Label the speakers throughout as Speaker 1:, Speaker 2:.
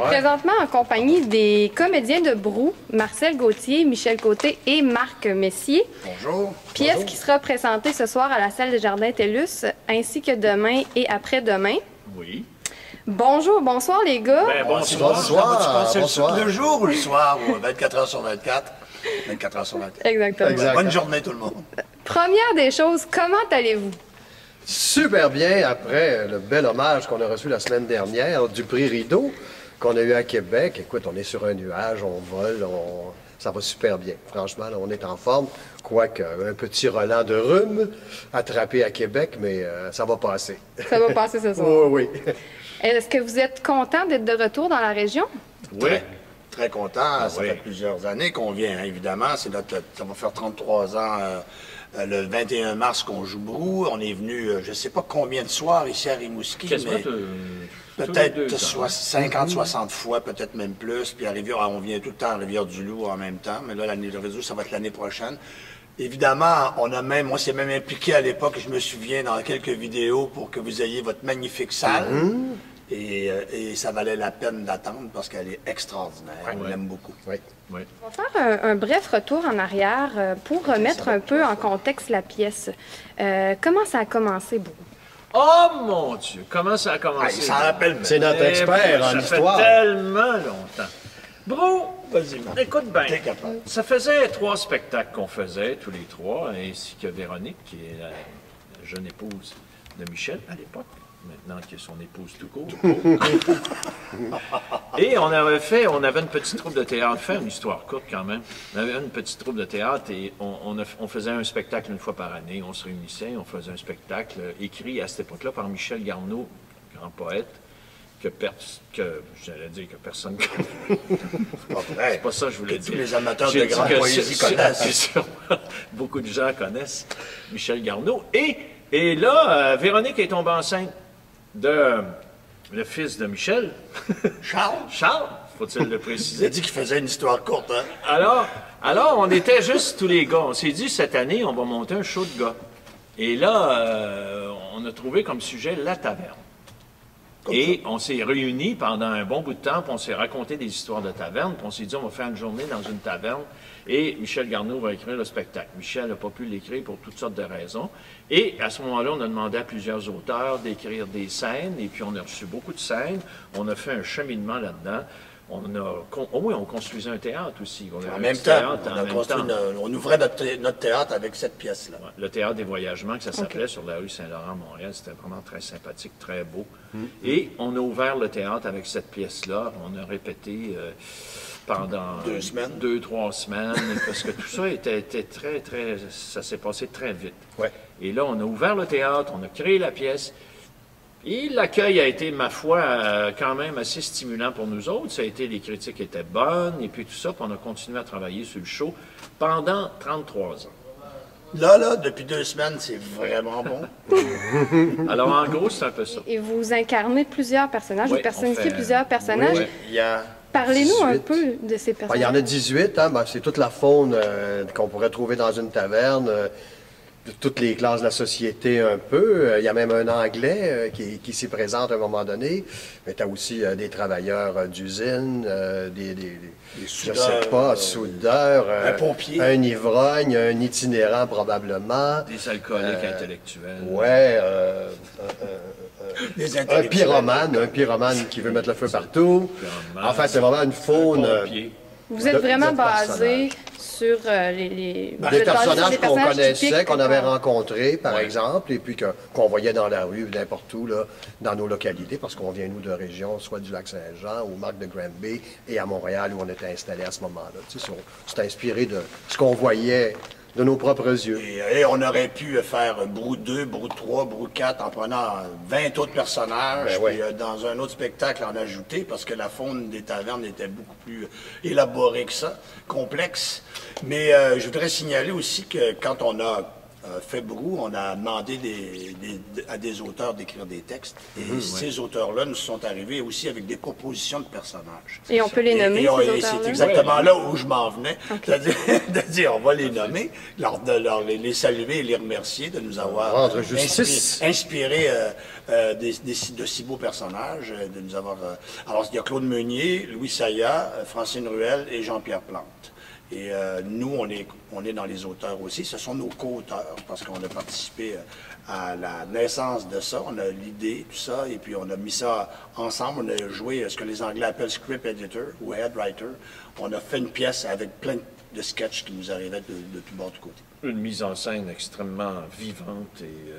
Speaker 1: suis présentement en compagnie des comédiens de Brou, Marcel Gauthier, Michel Côté et Marc Messier.
Speaker 2: Bonjour.
Speaker 1: Pièce
Speaker 2: Bonjour.
Speaker 1: qui sera présentée ce soir à la salle des Jardins TELUS, ainsi que demain et après-demain.
Speaker 3: Oui.
Speaker 1: Bonjour, bonsoir les gars.
Speaker 3: Ben,
Speaker 2: Bonsoir.
Speaker 3: bonsoir.
Speaker 2: Tu penses le jour ou le soir, ou 24 heures sur 24? 24 heures sur 24.
Speaker 1: Exactement.
Speaker 2: Exact. Bonne journée tout le monde.
Speaker 1: Première des choses, comment allez-vous?
Speaker 4: Super bien après le bel hommage qu'on a reçu la semaine dernière du prix Rideau qu'on a eu à Québec. Écoute, on est sur un nuage, on vole, ça va super bien. Franchement, là, on est en forme. Quoique un petit relent de rhume attrapé à Québec, mais ça va passer.
Speaker 1: Ça va passer ce soir.
Speaker 4: Oui, oui.
Speaker 1: Est-ce que vous êtes content d'être de retour dans la région?
Speaker 3: Oui.
Speaker 2: Très content. Ça
Speaker 3: oui.
Speaker 2: fait plusieurs années qu'on vient, hein, évidemment. Ça va faire 33 ans le 21 mars qu'on joue Brou. On est venu, je ne sais pas combien de soirs ici à Rimouski,
Speaker 3: Quasiment
Speaker 2: mais peut-être 50, 60 fois, peut-être même plus. Puis à Rivière, on vient tout le temps à Rivière-du-Loup en même temps. Mais là, l'année de réseau, ça va être l'année prochaine. Évidemment, moi, c'est même impliqué à l'époque, je me souviens, dans quelques vidéos pour que vous ayez votre magnifique salle. Et ça valait la peine d'attendre parce qu'elle est extraordinaire. On l'aime beaucoup.
Speaker 4: Oui.
Speaker 3: Oui.
Speaker 1: On va faire un bref retour en arrière pour remettre un peu en contexte la pièce. Comment ça a commencé, Brou?
Speaker 3: Oh mon Dieu, comment ça a commencé?
Speaker 2: Ça rappelle.
Speaker 4: C'est notre expert en histoire.
Speaker 3: Ça fait tellement longtemps. Brou,
Speaker 2: Vas-y, Marc.
Speaker 3: écoute bien.
Speaker 2: T'es capable.
Speaker 3: Ça faisait 3 spectacles qu'on faisait, tous les 3, ainsi que Véronique, qui est la jeune épouse de Michel à l'époque, maintenant qui est son épouse tout court. Et on avait une petite troupe de théâtre, faire une histoire courte quand même. On avait une petite troupe de théâtre et on faisait un spectacle une fois par année. On se réunissait, on faisait un spectacle écrit à cette époque-là par Michel Garneau, grand poète, j'allais dire que personne connaît. C'est pas ça que je voulais dire.
Speaker 2: Tous les amateurs
Speaker 3: J'ai
Speaker 2: de
Speaker 3: dit
Speaker 2: grande
Speaker 3: que
Speaker 2: poésie connaissent.
Speaker 3: sûrement beaucoup de gens connaissent Michel Garneau. Et là, Véronique est tombée enceinte de le fils de Michel.
Speaker 2: Charles?
Speaker 3: Charles, faut-il le
Speaker 2: Il a
Speaker 3: préciser.
Speaker 2: dit qu'il faisait une histoire courte, hein?
Speaker 3: Alors, on était juste tous les gars. On s'est dit, cette année, on va monter un show de gars. Et là, on a trouvé comme sujet la taverne. Et on s'est réunis pendant un bon bout de temps, puis on s'est raconté des histoires de taverne, puis on s'est dit, on va faire une journée dans une taverne, et Michel Garneau va écrire le spectacle. Michel n'a pas pu l'écrire pour toutes sortes de raisons. Et à ce moment-là, on a demandé à plusieurs auteurs d'écrire des scènes, et puis on a reçu beaucoup de scènes. On a fait un cheminement là-dedans. On construisait un théâtre aussi.
Speaker 2: En même temps, on ouvrait notre théâtre avec cette pièce-là.
Speaker 3: Ouais, le théâtre des voyagements, que ça s'appelait, sur la rue Saint-Laurent, Montréal. C'était vraiment très sympathique, très beau. Et on a ouvert le théâtre avec cette pièce-là. On a répété pendant
Speaker 2: 2 semaines.
Speaker 3: 2-3 semaines, parce que tout ça était très, très... Ça s'est passé très vite.
Speaker 4: Ouais.
Speaker 3: Et là, on a ouvert le théâtre, on a créé la pièce. Et l'accueil a été, ma foi, quand même assez stimulant pour nous autres. Ça a été, les critiques étaient bonnes, et puis tout ça, puis on a continué à travailler sur le show pendant 33 ans.
Speaker 2: Là, depuis 2 semaines, c'est vraiment bon.
Speaker 3: Alors, en gros, c'est un peu ça.
Speaker 1: Et vous incarnez plusieurs personnages,
Speaker 3: Oui,
Speaker 1: vous personnifiez
Speaker 3: on fait-
Speaker 1: plusieurs personnages.
Speaker 4: Oui, il y a
Speaker 1: Parlez-nous un
Speaker 4: 18.
Speaker 1: peu de ces
Speaker 4: Ben,
Speaker 1: personnages.
Speaker 4: il y en a 18, hein? Ben, c'est toute la faune qu'on pourrait trouver dans une taverne, de toutes les classes de la société un peu. Il y a même un Anglais qui s'y présente à un moment donné. Mais tu as aussi des travailleurs d'usine, je
Speaker 2: soudeurs,
Speaker 4: sais pas, soudeurs,
Speaker 2: un pompier.
Speaker 4: un ivrogne, un itinérant probablement.
Speaker 3: Des alcooliques intellectuels.
Speaker 4: Ouais,
Speaker 2: Les
Speaker 4: un
Speaker 2: intellectuels.
Speaker 4: pyromane qui veut mettre le feu partout.
Speaker 3: Pyromane.
Speaker 4: Enfin, c'est vraiment une faune.
Speaker 3: Pompiers.
Speaker 1: Vous êtes
Speaker 4: de-
Speaker 1: vraiment
Speaker 4: de
Speaker 1: basé sur vous
Speaker 4: Des
Speaker 1: êtes basé sur
Speaker 4: personnages
Speaker 1: des
Speaker 4: qu'on connaissait,
Speaker 1: typiques
Speaker 4: qu'on avait
Speaker 1: qu'on-
Speaker 4: rencontrés, par
Speaker 3: Ouais.
Speaker 4: exemple, et puis qu'on voyait dans la rue, n'importe où, là, dans nos localités, parce qu'on vient, nous, de régions, soit du Lac-Saint-Jean, ou Marc de Granby, et à Montréal, où on était installé à ce moment-là. Tu sais, on s'est inspiré de ce qu'on voyait de nos propres yeux.
Speaker 2: Et on aurait pu faire Brou 2, Brou 3, Brou 4 en prenant 20 autres personnages,
Speaker 4: Ben ouais.
Speaker 2: puis dans un autre spectacle en ajouter, parce que la faune des tavernes était beaucoup plus élaborée que ça, complexe. Mais je voudrais signaler aussi que quand on a fait beaucoup. On a demandé à des auteurs d'écrire des textes. Et ces auteurs-là nous sont arrivés aussi avec des propositions de personnages.
Speaker 1: Et on peut les nommer, ces auteurs-là?
Speaker 2: C'est exactement là où je m'en venais. Okay. C'est-à-dire, on va les nommer, les saluer et les remercier de nous avoir inspiré de si beaux personnages, de nous avoir... alors, il y a Claude Meunier, Louis Saillat, Francine Ruel et Jean-Pierre Plante. Et nous, on est dans les auteurs aussi. Ce sont nos co-auteurs, parce qu'on a participé à la naissance de ça. On a l'idée, tout ça, et puis on a mis ça ensemble. On a joué ce que les Anglais appellent script editor ou head writer. On a fait une pièce avec plein de sketchs qui nous arrivaient de tout bord, de côté.
Speaker 3: Une mise en scène extrêmement vivante et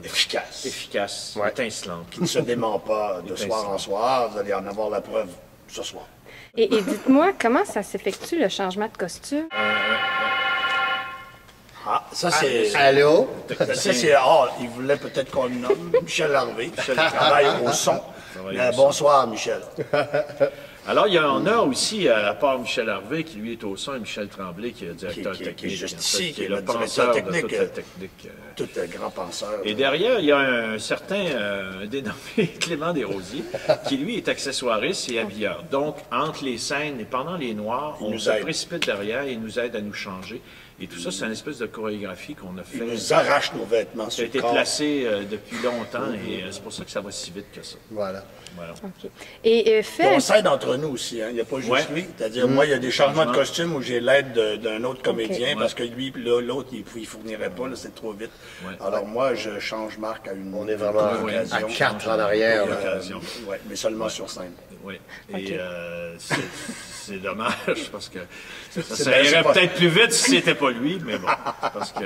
Speaker 2: efficace,
Speaker 3: étincelante.
Speaker 2: Qui ne se dément pas de soir en soir. Vous allez en avoir la preuve ce soir.
Speaker 1: Et dites-moi, comment ça s'effectue, le changement de costume?
Speaker 2: Ah, ça c'est...
Speaker 4: Allô?
Speaker 2: Ça c'est... il voulait peut-être qu'on le nomme. Michel Harvey. Michel travaille au son. Bonsoir, Michel.
Speaker 3: Alors, on a aussi, à part Michel Harvey, qui lui est au son, et Michel Tremblay, qui est le directeur technique.
Speaker 2: Qui est juste ici,
Speaker 3: qui est le penseur technique, de toute la technique.
Speaker 2: Tout grand penseur.
Speaker 3: Et derrière, il y a un certain dénommé Clément Desrosiers, qui lui est accessoiriste et habilleur. Donc, entre les scènes et pendant les noirs, on se précipite derrière et il nous aide à nous changer. Et tout ça, c'est une espèce de chorégraphie qu'on a fait.
Speaker 2: Il nous arrache nos vêtements sur le corps.
Speaker 3: Ça a été placé depuis longtemps et c'est pour ça que ça va si vite que ça.
Speaker 2: Voilà.
Speaker 1: Okay. Et
Speaker 2: on s'aide entre nous aussi, hein. Il n'y a pas juste lui. C'est-à-dire, moi, il y a des changements de costume où j'ai l'aide d'un autre comédien parce que lui, l'autre, il ne fournirait pas, c'est trop vite. Alors moi, je change Marc à une...
Speaker 4: On est vraiment à 4 en arrière.
Speaker 2: Oui, mais seulement sur scène.
Speaker 3: Oui. Et c'est dommage parce que ça irait peut-être plus vite si c'était pas lui, mais bon, parce que...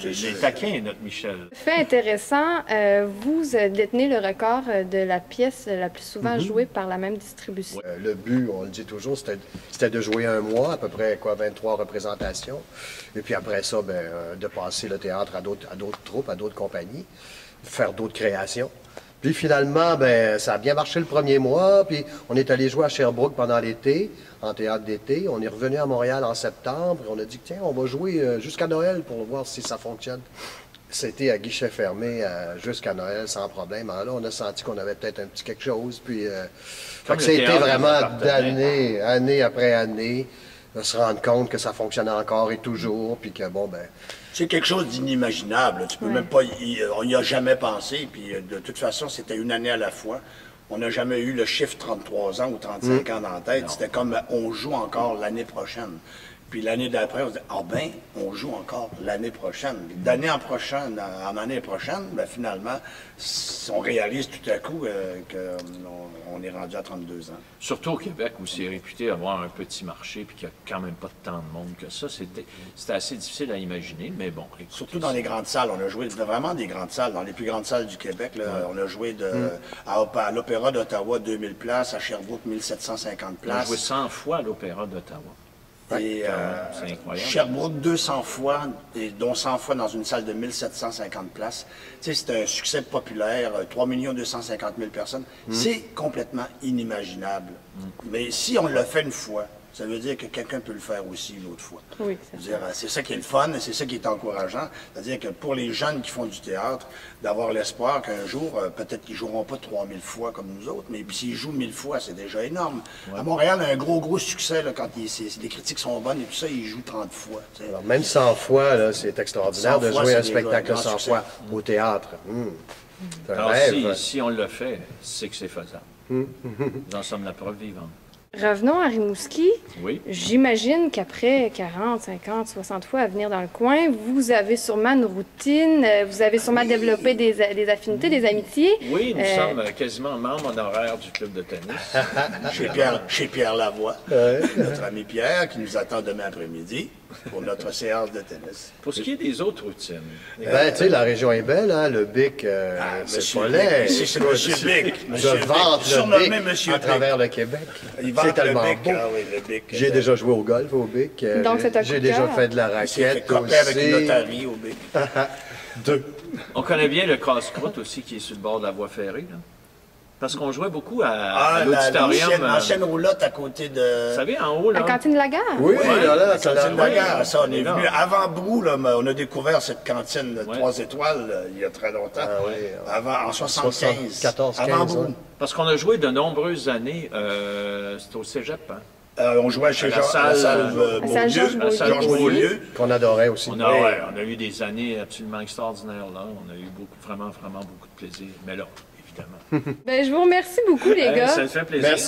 Speaker 3: Il est taquin, notre Michel.
Speaker 1: Fait intéressant, vous détenez le record de la pièce la plus souvent jouée par la même distribution.
Speaker 4: Le but, on le dit toujours, c'était de jouer un mois, à peu près 23 représentations. Et puis après ça, de passer le théâtre à d'autres troupes, à d'autres compagnies, faire d'autres créations. Puis finalement, ça a bien marché le premier mois, puis on est allé jouer à Sherbrooke pendant l'été, en théâtre d'été. On est revenu à Montréal en septembre, et on a dit, tiens, on va jouer jusqu'à Noël pour voir si ça fonctionne. C'était à guichet fermé jusqu'à Noël, sans problème. Alors là, on a senti qu'on avait peut-être un petit quelque chose, puis ça a été vraiment d'année, année après année, de se rendre compte que ça fonctionnait encore et toujours, puis que
Speaker 2: c'est quelque chose d'inimaginable. Tu peux même pas... on n'y a jamais pensé, puis de toute façon, c'était une année à la fois. On n'a jamais eu le chiffre 33 ans ou 35 ans dans la tête. C'était comme, on joue encore l'année prochaine. Puis l'année d'après, on se dit, on joue encore l'année prochaine. D'année en prochaine, en année prochaine, finalement, on réalise tout à coup qu'on est rendu à 32 ans.
Speaker 3: Surtout au Québec, où c'est réputé avoir un petit marché, puis qu'il n'y a quand même pas tant de monde que ça. C'était assez difficile à imaginer, mais bon. Écoutez,
Speaker 2: surtout dans les grandes salles. On a joué vraiment des grandes salles. Dans les plus grandes salles du Québec, là, on a joué à l'Opéra d'Ottawa, 2000 places, à Sherbrooke, 1750 places.
Speaker 3: On a joué 100 fois à l'Opéra d'Ottawa.
Speaker 2: Et
Speaker 3: c'est incroyable.
Speaker 2: Sherbrooke, 200 fois, et dont 100 fois dans une salle de 1750 places. Tu sais, c'est un succès populaire, 3 250 000 personnes. C'est complètement inimaginable. Mais si on le fait une fois, ça veut dire que quelqu'un peut le faire aussi une autre fois.
Speaker 1: Oui,
Speaker 2: c'est ça qui est le fun, et c'est ça qui est encourageant. C'est-à-dire que pour les jeunes qui font du théâtre, d'avoir l'espoir qu'un jour, peut-être qu'ils ne joueront pas 3000 fois comme nous autres, mais s'ils jouent 1000 fois, c'est déjà énorme. À Montréal, un gros succès, là, quand les critiques sont bonnes et tout ça, ils jouent 30 fois.
Speaker 4: Alors, même 100 fois, c'est extraordinaire de jouer un spectacle 100 fois au théâtre. C'est un rêve.
Speaker 3: Si on le fait, c'est que c'est faisable. Nous en sommes la preuve vivante.
Speaker 1: Revenons à Rimouski.
Speaker 3: Oui.
Speaker 1: J'imagine qu'après 40, 50, 60 fois à venir dans le coin, vous avez sûrement une routine, vous avez sûrement développé des affinités, des amitiés.
Speaker 3: Oui, nous sommes quasiment membres honoraires du club de tennis.
Speaker 2: Chez Pierre Lavoie, notre ami Pierre, qui nous attend demain après-midi pour notre séance de tennis.
Speaker 3: Pour ce qui est des autres routines.
Speaker 4: Tu sais, la région est belle, hein? Le Bic, c'est pas laid.
Speaker 2: C'est Monsieur Bic.
Speaker 4: Je vante le Bic à travers le Québec. C'est tellement beau. J'ai déjà joué au golf au Bic.
Speaker 1: Donc, c'est un coup de
Speaker 4: J'ai déjà fait de la raquette aussi.
Speaker 2: Avec une otarie au Bic.
Speaker 4: 2.
Speaker 3: On connaît bien le casse-croûte aussi qui est sur le bord de la voie ferrée, là. Parce qu'on jouait beaucoup à l'auditorium.
Speaker 2: L'ancienne roulotte à côté de...
Speaker 3: Vous savez, en haut, là.
Speaker 1: La cantine de la gare?
Speaker 4: Oui,
Speaker 2: Ouais,
Speaker 4: là,
Speaker 2: la cantine de la gare. Ça, on est
Speaker 3: là.
Speaker 2: venu avant Brou, là, mais on a découvert cette cantine de 3 étoiles il y a très longtemps.
Speaker 4: Ah oui,
Speaker 2: Avant, en 75.
Speaker 4: 14,
Speaker 2: avant
Speaker 4: 15,
Speaker 2: Brou.
Speaker 4: hein.
Speaker 3: Parce qu'on a joué de nombreuses années, c'était au cégep, hein?
Speaker 2: On jouait chez
Speaker 3: la
Speaker 2: la
Speaker 3: salle,
Speaker 2: salle
Speaker 1: salle Georges
Speaker 2: Georges Beaulieu.
Speaker 4: Qu'on adorait aussi.
Speaker 3: On a eu des années absolument extraordinaires, là. On a eu vraiment beaucoup de plaisir. Mais là, évidemment.
Speaker 1: Ben, je vous remercie beaucoup, les gars.
Speaker 3: Ça me fait plaisir.
Speaker 4: Merci.